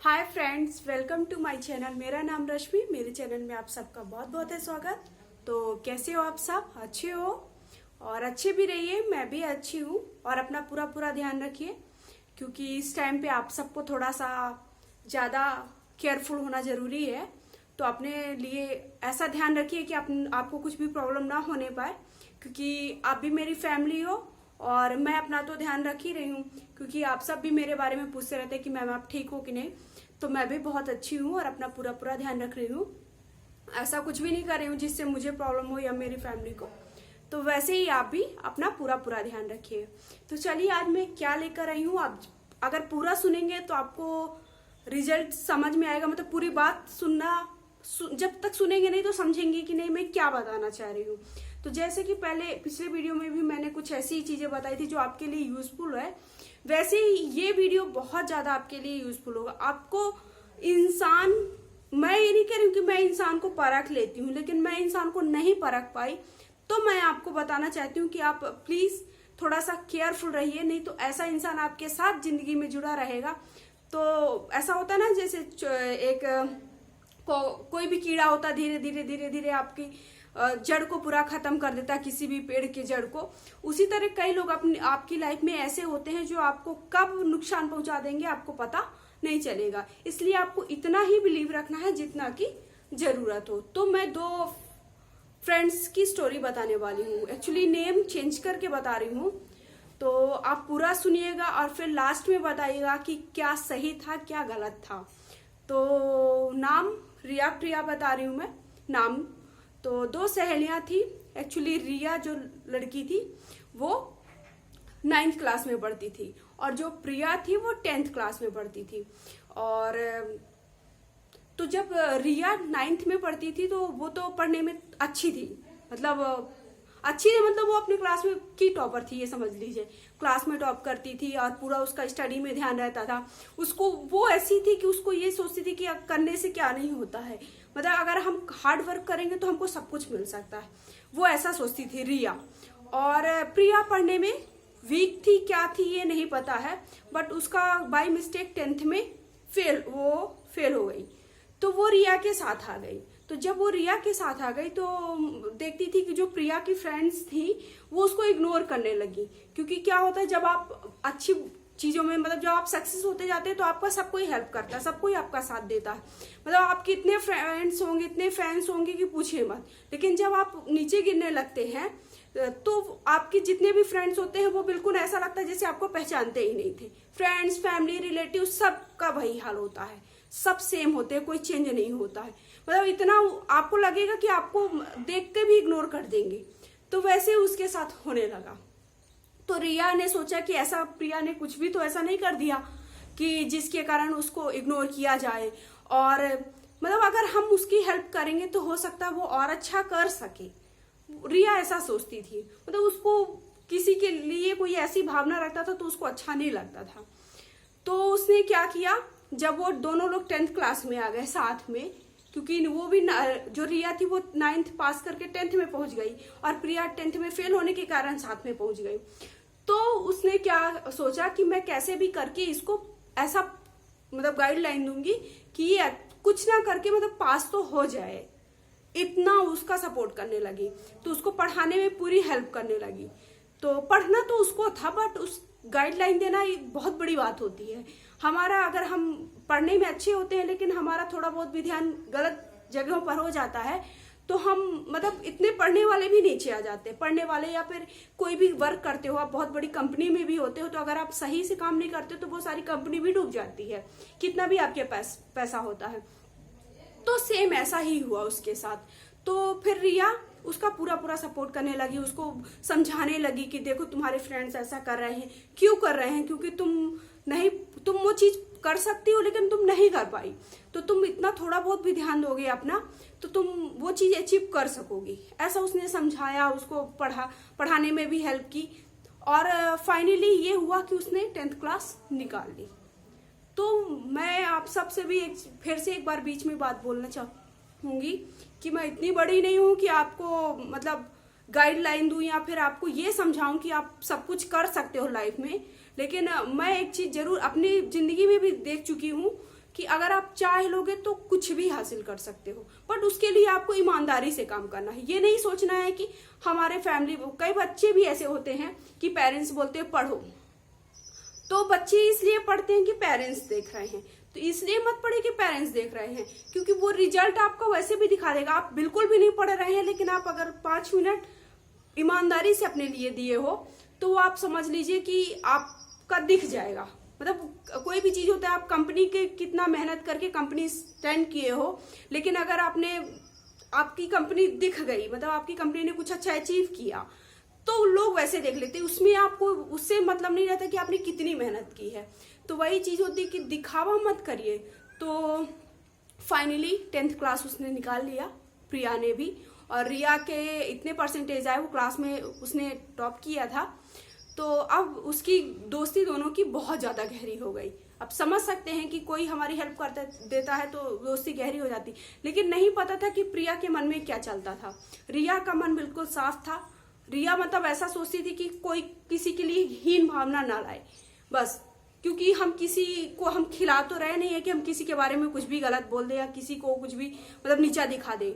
Hi friends, welcome to my channel. मेरा नाम रश्मि। मेरे चैनल में आप सबका बहुत बहुत है स्वागत। तो कैसे हो आप सब? अच्छे हो और अच्छे भी रहिए। मैं भी अच्छी हूँ और अपना पूरा पूरा ध्यान रखिए, क्योंकि इस टाइम पे आप सबको थोड़ा सा ज़्यादा केयरफुल होना ज़रूरी है। तो अपने लिए ऐसा ध्यान रखिए कि आपको कुछ भी प्रॉब्लम ना होने पाए, क्योंकि आप भी मेरी फैमिली हो और मैं अपना तो ध्यान रख ही रही हूँ, क्योंकि आप सब भी मेरे बारे में पूछते रहते हैं कि मैम आप ठीक हो कि नहीं। तो मैं भी बहुत अच्छी हूँ और अपना पूरा पूरा ध्यान रख रही हूँ। ऐसा कुछ भी नहीं कर रही हूँ जिससे मुझे प्रॉब्लम हो या मेरी फैमिली को। तो वैसे ही आप भी अपना पूरा पूरा ध्यान रखिए। तो चलिए, आज मैं क्या लेकर आई हूँ, आप अगर पूरा सुनेंगे तो आपको रिजल्ट समझ में आएगा। मतलब पूरी बात जब तक सुनेंगे नहीं तो समझेंगे कि नहीं मैं क्या बताना चाह रही हूँ। तो जैसे कि पहले पिछले वीडियो में भी मैंने कुछ ऐसी चीजें बताई थी जो आपके लिए यूजफुल है, वैसे ही ये वीडियो बहुत ज्यादा आपके लिए यूजफुल होगा। आपको मैं ये नहीं कह रही हूँ कि मैं इंसान को परख लेती हूँ, लेकिन मैं इंसान को नहीं परख पाई, तो मैं आपको बताना चाहती हूँ कि आप प्लीज थोड़ा सा केयरफुल रहिए। नहीं तो ऐसा इंसान आपके साथ जिंदगी में जुड़ा रहेगा। तो ऐसा होता है ना, जैसे कोई भी कीड़ा होता है, धीरे धीरे धीरे धीरे आपकी जड़ को पूरा खत्म कर देता है, किसी भी पेड़ की जड़ को। उसी तरह कई लोग आपकी लाइफ में ऐसे होते हैं जो आपको कब नुकसान पहुंचा देंगे आपको पता नहीं चलेगा। इसलिए आपको इतना ही बिलीव रखना है जितना की जरूरत हो। तो मैं दो फ्रेंड्स की स्टोरी बताने वाली हूँ। एक्चुअली नेम चेंज करके बता रही हूँ, तो आप पूरा सुनिएगा और फिर लास्ट में बताइएगा कि क्या सही था क्या गलत था। तो नाम रिया प्रिया बता रही हूँ मैं नाम। तो दो सहेलियां थी। एक्चुअली रिया जो लड़की थी वो 9th क्लास में पढ़ती थी और जो प्रिया थी वो 10th क्लास में पढ़ती थी। और तो जब रिया 9th में पढ़ती थी तो वो तो पढ़ने में अच्छी थी, मतलब वो अपने क्लास में की टॉपर थी, ये समझ लीजिए। क्लास में टॉप करती थी और पूरा उसका स्टडी में ध्यान रहता था। उसको वो ऐसी थी कि उसको ये सोचती थी कि अब करने से क्या नहीं होता है, मतलब अगर हम हार्ड वर्क करेंगे तो हमको सब कुछ मिल सकता है। वो ऐसा सोचती थी रिया। और प्रिया पढ़ने में वीक थी, क्या थी ये नहीं पता है, बट उसका बाय मिस्टेक 10th में फेल हो गई। तो वो रिया के साथ आ गई। तो जब वो रिया के साथ आ गई तो देखती थी कि जो प्रिया की फ्रेंड्स थी वो उसको इग्नोर करने लगी। क्योंकि क्या होता है, जब आप अच्छी चीजों में, मतलब जब आप सक्सेस होते जाते हैं तो आपका सब कोई हेल्प करता है, सब कोई आपका साथ देता है। मतलब आपके इतने फ्रेंड्स होंगे, इतने फैंस होंगे कि पूछिए मत। लेकिन जब आप नीचे गिरने लगते हैं तो आपके जितने भी फ्रेंड्स होते हैं वो बिल्कुल ऐसा लगता है जैसे आपको पहचानते ही नहीं थे। फ्रेंड्स, फैमिली, रिलेटिव, सबका वही हाल होता है, सब सेम होते हैं, कोई चेंज नहीं होता है। मतलब इतना आपको लगेगा कि आपको देख के भी इग्नोर कर देंगे। तो वैसे उसके साथ होने लगा। तो रिया ने सोचा कि ऐसा प्रिया ने कुछ भी तो ऐसा नहीं कर दिया कि जिसके कारण उसको इग्नोर किया जाए। और मतलब अगर हम उसकी हेल्प करेंगे तो हो सकता है वो और अच्छा कर सके। रिया ऐसा सोचती थी। मतलब उसको किसी के लिए कोई ऐसी भावना रखता था तो उसको अच्छा नहीं लगता था। तो उसने क्या किया, जब वो दोनों लोग 10th क्लास में आ गए साथ में, क्योंकि वो भी जो रिया थी वो 9th पास करके 10th में पहुंच गई और प्रिया 10th में फेल होने के कारण साथ में पहुंच गई। तो उसने क्या सोचा कि मैं कैसे भी करके इसको ऐसा मतलब गाइडलाइन दूंगी कि ये कुछ ना करके मतलब पास तो हो जाए। इतना उसका सपोर्ट करने लगी। तो उसको पढ़ाने में पूरी हेल्प करने लगी। तो पढ़ना तो उसको था, बट उस गाइडलाइन देना एक बहुत बड़ी बात होती है। हमारा अगर हम पढ़ने में अच्छे होते हैं लेकिन हमारा थोड़ा बहुत भी ध्यान गलत जगहों पर हो जाता है तो हम मतलब इतने पढ़ने वाले भी नीचे आ जाते हैं। पढ़ने वाले या फिर कोई भी वर्क करते हो, आप बहुत बड़ी कंपनी में भी होते हो, तो अगर आप सही से काम नहीं करते तो वो सारी कंपनी भी डूब जाती है, कितना भी आपके पास पैसा होता है। तो सेम ऐसा ही हुआ उसके साथ। तो फिर रिया उसका पूरा पूरा सपोर्ट करने लगी, उसको समझाने लगी कि देखो तुम्हारे फ्रेंड्स ऐसा कर रहे हैं, क्यों कर रहे हैं, क्योंकि तुम वो चीज कर सकती हो लेकिन तुम नहीं कर पाई। तो तुम इतना थोड़ा बहुत भी ध्यान दोगे अपना तो तुम वो चीज अचीव कर सकोगी। ऐसा उसने समझाया, उसको पढ़ाने में भी हेल्प की। और फाइनली ये हुआ कि उसने 10th क्लास निकाल ली। तो मैं आप सबसे भी फिर से एक बार बीच में बात बोलना चाहूंगी कि मैं इतनी बड़ी नहीं हूं कि आपको मतलब गाइडलाइन दूं या फिर आपको ये समझाऊं कि आप सब कुछ कर सकते हो लाइफ में। लेकिन मैं एक चीज जरूर अपनी जिंदगी में भी देख चुकी हूँ कि अगर आप चाह लोगे तो कुछ भी हासिल कर सकते हो, बट उसके लिए आपको ईमानदारी से काम करना है। ये नहीं सोचना है कि हमारे फैमिली, कई बच्चे भी ऐसे होते हैं कि पेरेंट्स बोलते हैं पढ़ो, तो बच्चे इसलिए पढ़ते हैं कि पेरेंट्स देख रहे हैं, तो इसलिए मत पढ़े कि पेरेंट्स देख रहे हैं, क्योंकि वो रिजल्ट आपको वैसे भी दिखा देगा। आप बिल्कुल भी नहीं पढ़ रहे हैं, लेकिन आप अगर 5 मिनट ईमानदारी से अपने लिए दिए हो तो आप समझ लीजिए कि आपका दिख जाएगा। मतलब कोई भी चीज होता है, आप कंपनी के कितना मेहनत करके कंपनी स्टैंड किए हो, लेकिन अगर आपकी कंपनी दिख गई, मतलब आपकी कंपनी ने कुछ अच्छा अचीव किया, तो लोग वैसे देख लेते हैं, उसमें आपको उससे मतलब नहीं रहता कि आपने कितनी मेहनत की है। तो वही चीज होती है कि दिखावा मत करिए। तो फाइनली 10th क्लास उसने निकाल लिया, प्रिया ने भी, और रिया के इतने परसेंटेज आए, वो क्लास में उसने टॉप किया था। तो अब उसकी दोस्ती दोनों की बहुत ज्यादा गहरी हो गई। अब समझ सकते हैं कि कोई हमारी हेल्प करता देता है तो दोस्ती गहरी हो जाती, लेकिन नहीं पता था कि प्रिया के मन में क्या चलता था। रिया का मन बिल्कुल साफ था। रिया मतलब ऐसा सोचती थी कि कोई किसी के लिए हीन भावना ना लाए, बस, क्योंकि हम किसी को हम खिला तो रहे नहीं है कि हम किसी के बारे में कुछ भी गलत बोल दे या किसी को कुछ भी मतलब नीचा दिखा दे,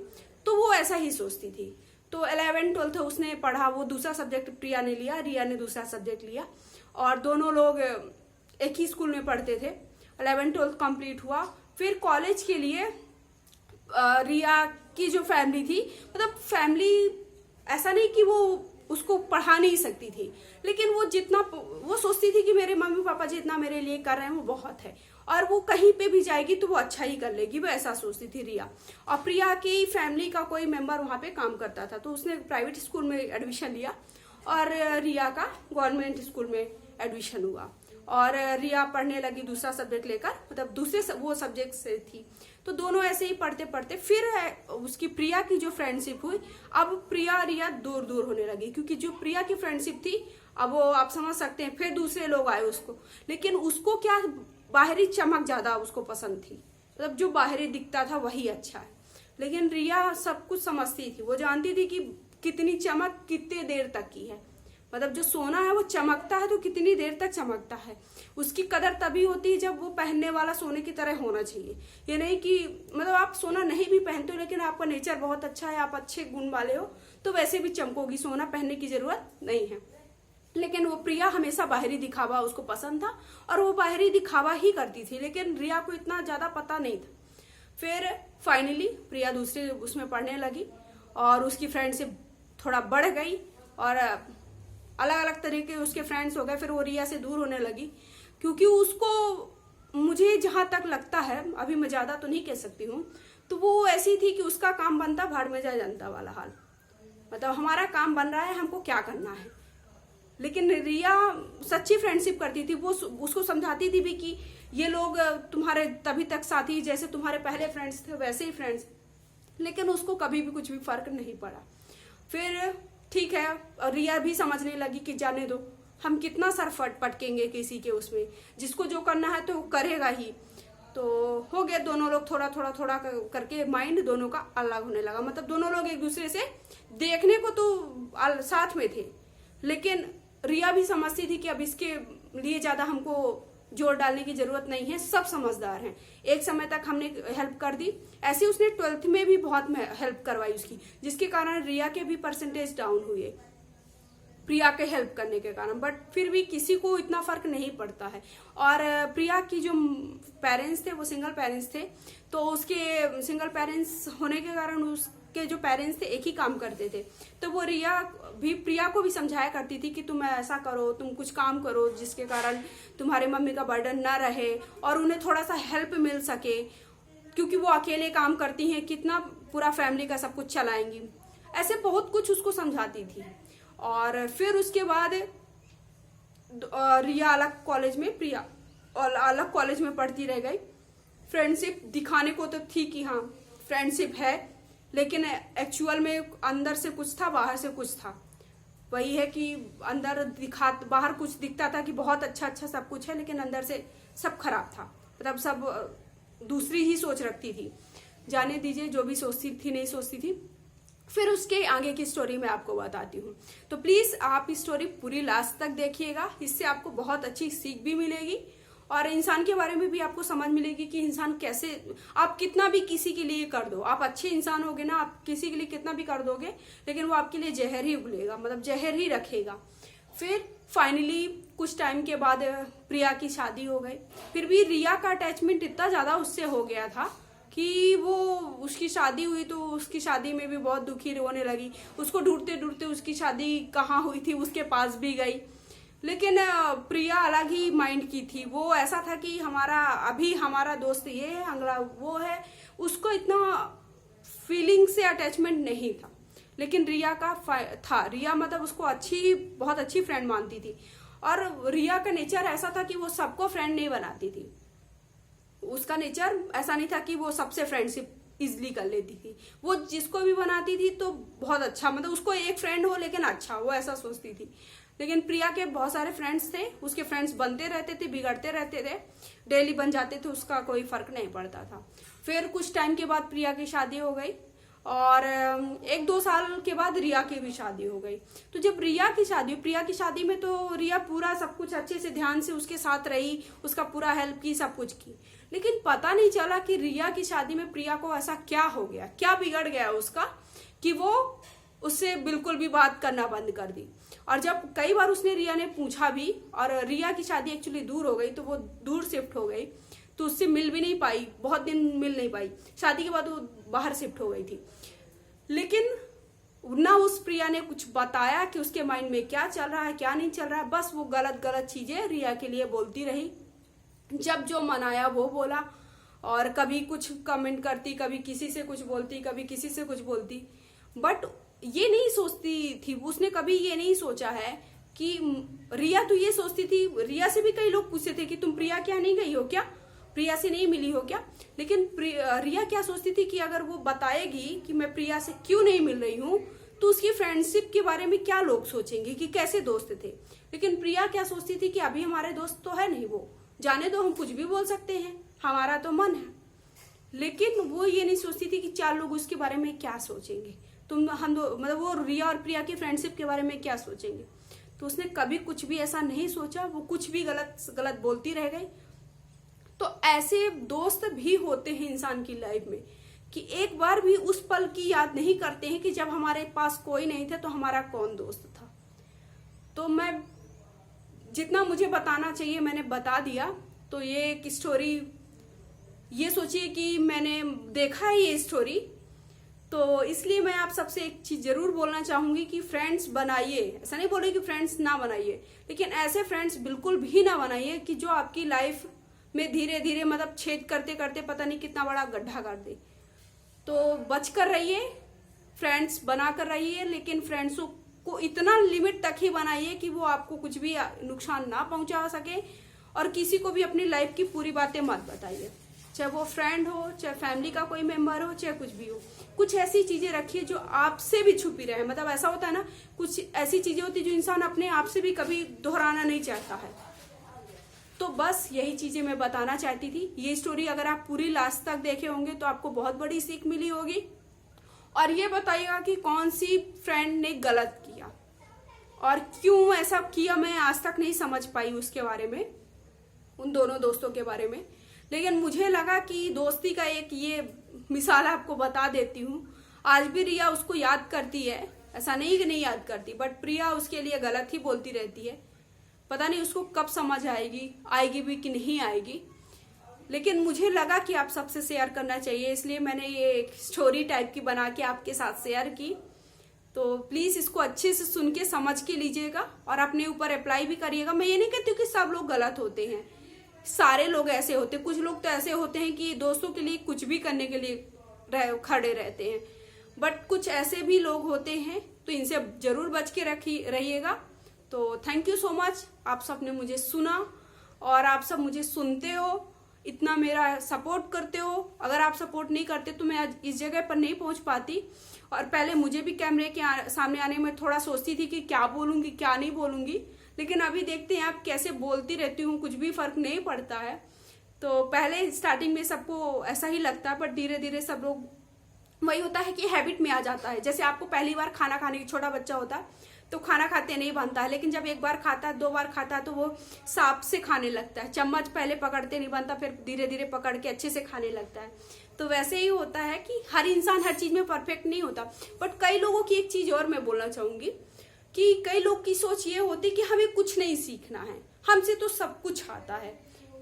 तो वो ऐसा ही सोचती थी। तो 11th 12th उसने पढ़ा, वो दूसरा सब्जेक्ट प्रिया ने लिया, रिया ने दूसरा सब्जेक्ट लिया, और दोनों लोग एक ही स्कूल में पढ़ते थे। 11th 12th कंप्लीट हुआ। फिर कॉलेज के लिए रिया की जो फैमिली थी, मतलब फैमिली ऐसा नहीं कि वो उसको पढ़ा नहीं सकती थी, लेकिन वो सोचती थी कि मेरे मम्मी पापा जितना मेरे लिए कर रहे हैं वो बहुत है, और वो कहीं पे भी जाएगी तो वो अच्छा ही कर लेगी, वो ऐसा सोचती थी रिया। और प्रिया की फैमिली का कोई मेंबर वहां पे काम करता था, तो उसने प्राइवेट स्कूल में एडमिशन लिया और रिया का गवर्नमेंट स्कूल में एडमिशन हुआ, और रिया पढ़ने लगी दूसरा सब्जेक्ट लेकर, मतलब दूसरे वो सब्जेक्ट से थी। तो दोनों ऐसे ही पढ़ते पढ़ते फिर उसकी प्रिया की जो फ्रेंडशिप हुई, अब प्रिया रिया दूर दूर होने लगी, क्योंकि जो प्रिया की फ्रेंडशिप थी, अब वो आप समझ सकते हैं, फिर दूसरे लोग आए उसको, लेकिन उसको क्या बाहरी चमक ज्यादा उसको पसंद थी, मतलब जो बाहरी दिखता था वही अच्छा है। लेकिन रिया सब कुछ समझती थी, वो जानती थी कि कितनी चमक कितने देर तक की है, मतलब जो सोना है वो चमकता है तो कितनी देर तक चमकता है, उसकी कदर तभी होती है जब वो पहनने वाला सोने की तरह होना चाहिए। ये नहीं कि मतलब आप सोना नहीं भी पहनते हो लेकिन आपका नेचर बहुत अच्छा है, आप अच्छे गुण वाले हो, तो वैसे भी चमकोगी, सोना पहनने की जरूरत नहीं है। लेकिन वो प्रिया हमेशा बाहरी दिखावा उसको पसंद था, और वो बाहरी दिखावा ही करती थी, लेकिन रिया को इतना ज्यादा पता नहीं था। फिर फाइनली प्रिया दूसरे उसमें पढ़ने लगी, और उसकी फ्रेंडशिप थोड़ा बढ़ गई, और अलग अलग तरीके उसके फ्रेंड्स हो गए। फिर वो रिया से दूर होने लगी, क्योंकि उसको, मुझे जहां तक लगता है, अभी मैं ज्यादा तो नहीं कह सकती हूँ, तो वो ऐसी थी कि उसका काम बनता भाड़ में जाए जनता वाला हाल, मतलब हमारा काम बन रहा है, हमको क्या करना है। लेकिन रिया सच्ची फ्रेंडशिप करती थी, वो उसको समझाती थी भी कि ये लोग तुम्हारे तभी तक साथी, जैसे तुम्हारे पहले फ्रेंड्स थे वैसे ही फ्रेंड्स, लेकिन उसको कभी भी कुछ भी फर्क नहीं पड़ा। फिर ठीक है, और रिया भी समझने लगी कि जाने दो, हम कितना सर पटकेंगे किसी के उसमें, जिसको जो करना है तो वो करेगा ही। तो हो गया, दोनों लोग थोड़ा थोड़ा थोड़ा करके माइंड दोनों का अलग होने लगा, मतलब दोनों लोग एक दूसरे से देखने को तो साथ में थे, लेकिन रिया भी समझती थी कि अब इसके लिए ज्यादा हमको जोर डालने की जरूरत नहीं है, सब समझदार हैं। एक समय तक हमने हेल्प कर दी, ऐसे उसने 12th में भी बहुत हेल्प करवाई उसकी, जिसके कारण रिया के भी परसेंटेज डाउन हुए प्रिया के हेल्प करने के कारण, बट फिर भी किसी को इतना फर्क नहीं पड़ता है। और प्रिया की जो पेरेंट्स थे वो सिंगल पेरेंट्स थे, तो उसके सिंगल पेरेंट्स होने के कारण उसके जो पेरेंट्स थे एक ही काम करते थे, तो वो रिया भी प्रिया को भी समझाया करती थी कि तुम ऐसा करो, तुम कुछ काम करो जिसके कारण तुम्हारे मम्मी का बर्डन ना रहे और उन्हें थोड़ा सा हेल्प मिल सके, क्योंकि वो अकेले काम करती हैं, कितना पूरा फैमिली का सब कुछ चलाएंगी, ऐसे बहुत कुछ उसको समझाती थी। और फिर उसके बाद रिया अलग कॉलेज में, प्रिया और अलग कॉलेज में पढ़ती रह गई। फ्रेंडशिप दिखाने को तो थी कि हाँ फ्रेंडशिप है, लेकिन एक्चुअल में अंदर से कुछ था, बाहर से कुछ था। वही है कि अंदर बाहर कुछ दिखता था कि बहुत अच्छा अच्छा सब कुछ है, लेकिन अंदर से सब खराब था, मतलब सब दूसरी ही सोच रखती थी। जाने दीजिए, जो भी सोचती थी नहीं सोचती थी। फिर उसके आगे की स्टोरी मैं आपको बताती हूँ, तो प्लीज आप इस स्टोरी पूरी लास्ट तक देखिएगा, इससे आपको बहुत अच्छी सीख भी मिलेगी और इंसान के बारे में भी आपको समझ मिलेगी कि इंसान कैसे, आप कितना भी किसी के लिए कर दो, आप अच्छे इंसान होगे ना, आप किसी के लिए कितना भी कर दोगे लेकिन वो आपके लिए जहर ही उगलेगा, मतलब जहर ही रखेगा। फिर फाइनली कुछ टाइम के बाद प्रिया की शादी हो गई। फिर भी रिया का अटैचमेंट इतना ज्यादा उससे हो गया था कि वो, उसकी शादी हुई तो उसकी शादी में भी बहुत दुखी रोने लगी। उसको ढूंढते ढूंढते उसकी शादी कहाँ हुई थी उसके पास भी गई, लेकिन प्रिया अलग ही माइंड की थी। वो ऐसा था कि हमारा दोस्त ये है, अगला वो है, उसको इतना फीलिंग से अटैचमेंट नहीं था। लेकिन रिया का था, रिया मतलब उसको बहुत अच्छी फ्रेंड मानती थी। और रिया का नेचर ऐसा था कि वो सबको फ्रेंड नहीं बनाती थी। उसका नेचर ऐसा नहीं था कि वो सबसे फ्रेंडशिप इजिली कर लेती थी। वो जिसको भी बनाती थी तो बहुत अच्छा, मतलब उसको एक फ्रेंड हो लेकिन अच्छा, वो ऐसा सोचती थी। लेकिन प्रिया के बहुत सारे फ्रेंड्स थे, उसके फ्रेंड्स बनते रहते थे, बिगड़ते रहते थे, डेली बन जाते थे, उसका कोई फर्क नहीं पड़ता था। फिर कुछ टाइम के बाद प्रिया की शादी हो गई और 1-2 साल के बाद रिया की भी शादी हो गई। तो जब प्रिया की शादी में तो रिया पूरा सब कुछ अच्छे से ध्यान से उसके साथ रही, उसका पूरा हेल्प की, सब कुछ की। लेकिन पता नहीं चला कि रिया की शादी में प्रिया को ऐसा क्या हो गया, क्या बिगड़ गया उसका कि वो उससे बिल्कुल भी बात करना बंद कर दी। और जब कई बार रिया ने पूछा भी, और रिया की शादी एक्चुअली दूर हो गई तो वो दूर शिफ्ट हो गई, तो उससे मिल भी नहीं पाई, बहुत दिन मिल नहीं पाई। शादी के बाद वो बाहर शिफ्ट हो गई थी। लेकिन ना उस प्रिया ने कुछ बताया कि उसके माइंड में क्या चल रहा है, क्या नहीं चल रहा है। बस वो गलत गलत चीजें रिया के लिए बोलती रही। जब जो मन आया वो बोला, और कभी कुछ कमेंट करती, कभी किसी से कुछ बोलती, कभी किसी से कुछ बोलती। बट ये नहीं सोचती थी, उसने कभी ये नहीं सोचा है कि रिया तो ये सोचती थी, रिया से भी कई लोग पूछते थे कि तुम प्रिया क्या नहीं गई हो क्या, प्रिया से नहीं मिली हो क्या। लेकिन रिया क्या सोचती थी कि अगर वो बताएगी कि मैं प्रिया से क्यों नहीं मिल रही हूँ तो उसकी फ्रेंडशिप के बारे में क्या लोग सोचेंगे कि कैसे दोस्त थे। लेकिन प्रिया क्या सोचती थी कि अभी हमारे दोस्त तो है नहीं, वो जाने दो, हम कुछ भी बोल सकते हैं, हमारा तो मन है। लेकिन वो ये नहीं सोचती थी कि 4 लोग उसके बारे में क्या सोचेंगे, मतलब वो रिया और प्रिया की फ्रेंडशिप के बारे में क्या सोचेंगे। तो उसने कभी कुछ भी ऐसा नहीं सोचा, वो कुछ भी गलत गलत बोलती रह गई। तो ऐसे दोस्त भी होते हैं इंसान की लाइफ में कि एक बार भी उस पल की याद नहीं करते हैं कि जब हमारे पास कोई नहीं था तो हमारा कौन दोस्त था। तो मैं जितना मुझे बताना चाहिए मैंने बता दिया। तो ये एक स्टोरी, ये सोचिए कि मैंने देखा है ये स्टोरी, तो इसलिए मैं आप सबसे एक चीज जरूर बोलना चाहूंगी कि फ्रेंड्स बनाइए। ऐसा नहीं बोल रही कि फ्रेंड्स ना बनाइए, लेकिन ऐसे फ्रेंड्स बिल्कुल भी ना बनाइए कि जो आपकी लाइफ में धीरे धीरे मतलब छेद करते करते पता नहीं कितना बड़ा गड्ढा कर दे। तो बच कर रहिए, फ्रेंड्स बना कर रहिए, लेकिन फ्रेंड्सों को इतना लिमिट तक ही बनाइए कि वो आपको कुछ भी नुकसान ना पहुंचा सके। और किसी को भी अपनी लाइफ की पूरी बातें मत बताइए, चाहे वो फ्रेंड हो, चाहे फैमिली का कोई मेंबर हो, चाहे कुछ भी हो। कुछ ऐसी चीजें रखिए जो आपसे भी छुपी रहे। मतलब ऐसा होता है ना, कुछ ऐसी चीजें होती है जो इंसान अपने आप से भी कभी दोहराना नहीं चाहता है। तो बस यही चीजें मैं बताना चाहती थी। ये स्टोरी अगर आप पूरी लास्ट तक देखे होंगे तो आपको बहुत बड़ी सीख मिली होगी। और ये बताइएगा कि कौन सी फ्रेंड ने गलत किया और क्यों ऐसा किया, मैं आज तक नहीं समझ पाई उसके बारे में, उन दोनों दोस्तों के बारे में। लेकिन मुझे लगा कि दोस्ती का एक ये मिसाल आपको बता देती हूँ। आज भी रिया उसको याद करती है, ऐसा नहीं कि नहीं याद करती, बट प्रिया उसके लिए गलत ही बोलती रहती है। पता नहीं उसको कब समझ आएगी भी कि नहीं आएगी। लेकिन मुझे लगा कि आप सबसे शेयर करना चाहिए, इसलिए मैंने ये एक स्टोरी टाइप की बना के आपके साथ शेयर की। तो प्लीज इसको अच्छे से सुन के समझ के लीजिएगा और अपने ऊपर अप्लाई भी करिएगा। मैं ये नहीं कहती हूँ कि सब लोग गलत होते हैं, सारे लोग ऐसे होते हैं। कुछ लोग तो ऐसे होते हैं कि दोस्तों के लिए कुछ भी करने के लिए खड़े रहते हैं, बट कुछ ऐसे भी लोग होते हैं, तो इनसे जरूर बच के रहिएगा। तो थैंक यू सो मच, आप सब ने मुझे सुना और आप सब मुझे सुनते हो, इतना मेरा सपोर्ट करते हो। अगर आप सपोर्ट नहीं करते तो मैं आज इस जगह पर नहीं पहुंच पाती। और पहले मुझे भी कैमरे के सामने आने में थोड़ा सोचती थी कि क्या बोलूंगी क्या नहीं बोलूंगी, लेकिन अभी देखते हैं आप कैसे बोलती रहती हूँ, कुछ भी फर्क नहीं पड़ता है। तो पहले स्टार्टिंग में सबको ऐसा ही लगता है, पर धीरे धीरे सब लोग, वही होता है कि हैबिट में आ जाता है। जैसे आपको पहली बार खाना खाने की, छोटा बच्चा होता है तो खाना खाते नहीं बनता है, लेकिन जब एक बार खाता है, 2 बार खाता है, तो वो सांप से खाने लगता है। चम्मच पहले पकड़ते नहीं बनता, फिर धीरे धीरे पकड़ के अच्छे से खाने लगता है। तो वैसे ही होता है कि हर इंसान हर चीज में परफेक्ट नहीं होता। बट कई लोगों की एक चीज और मैं बोलना चाहूंगी कि कई लोग की सोच ये होती कि हमें कुछ नहीं सीखना है, हमसे तो सब कुछ आता है।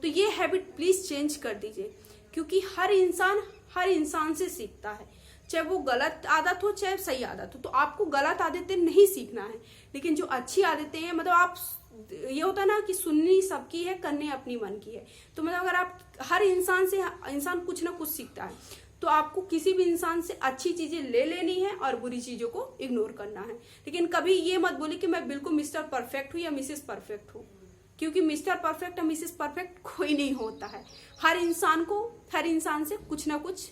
तो ये हैबिट प्लीज चेंज कर दीजिए, क्योंकि हर इंसान से सीखता है, चाहे वो गलत आदत हो चाहे सही आदत हो। तो आपको गलत आदतें नहीं सीखना है, लेकिन जो अच्छी आदतें हैं, मतलब आप, ये होता ना कि सुननी सबकी है, करनी अपनी मन की है। तो मतलब अगर आप हर इंसान कुछ ना कुछ सीखता है, तो आपको किसी भी इंसान से अच्छी चीजें ले लेनी है और बुरी चीजों को इग्नोर करना है। लेकिन कभी ये मत बोले कि मैं बिल्कुल मिस्टर परफेक्ट हूँ या मिसेस परफेक्ट हूँ, क्योंकि मिस्टर परफेक्ट और मिसेस परफेक्ट कोई नहीं होता है। हर इंसान से कुछ ना कुछ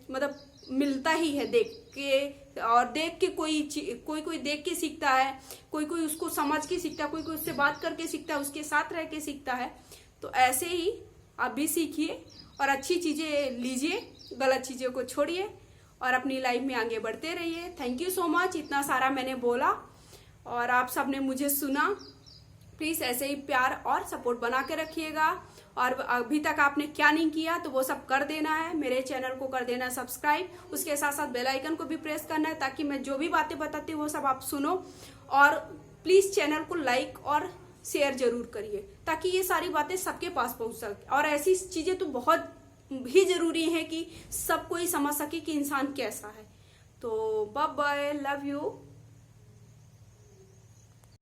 मतलब मिलता ही है, देख के कोई देख के सीखता है, कोई उसको समझ के सीखता है, कोई उससे बात करके सीखता है, उसके साथ रह के सीखता है। तो ऐसे ही आप भी सीखिए और अच्छी चीजें लीजिए, गलत चीजों को छोड़िए और अपनी लाइफ में आगे बढ़ते रहिए। थैंक यू सो मच, इतना सारा मैंने बोला और आप सबने मुझे सुना। प्लीज ऐसे ही प्यार और सपोर्ट बना के रखिएगा। और अभी तक आपने क्या नहीं किया तो वो सब कर देना है, मेरे चैनल को कर देना सब्सक्राइब, उसके साथ साथ बेल आइकन को भी प्रेस करना है, ताकि मैं जो भी बातें बताती हूँ वो सब आप सुनो। और प्लीज चैनल को लाइक और शेयर जरूर करिए, ताकि ये सारी बातें सबके पास पहुंच सके। और ऐसी चीजें तो बहुत भी जरूरी है कि सब कोई समझ सके कि इंसान कैसा है। तो बाय बाय, लव यू।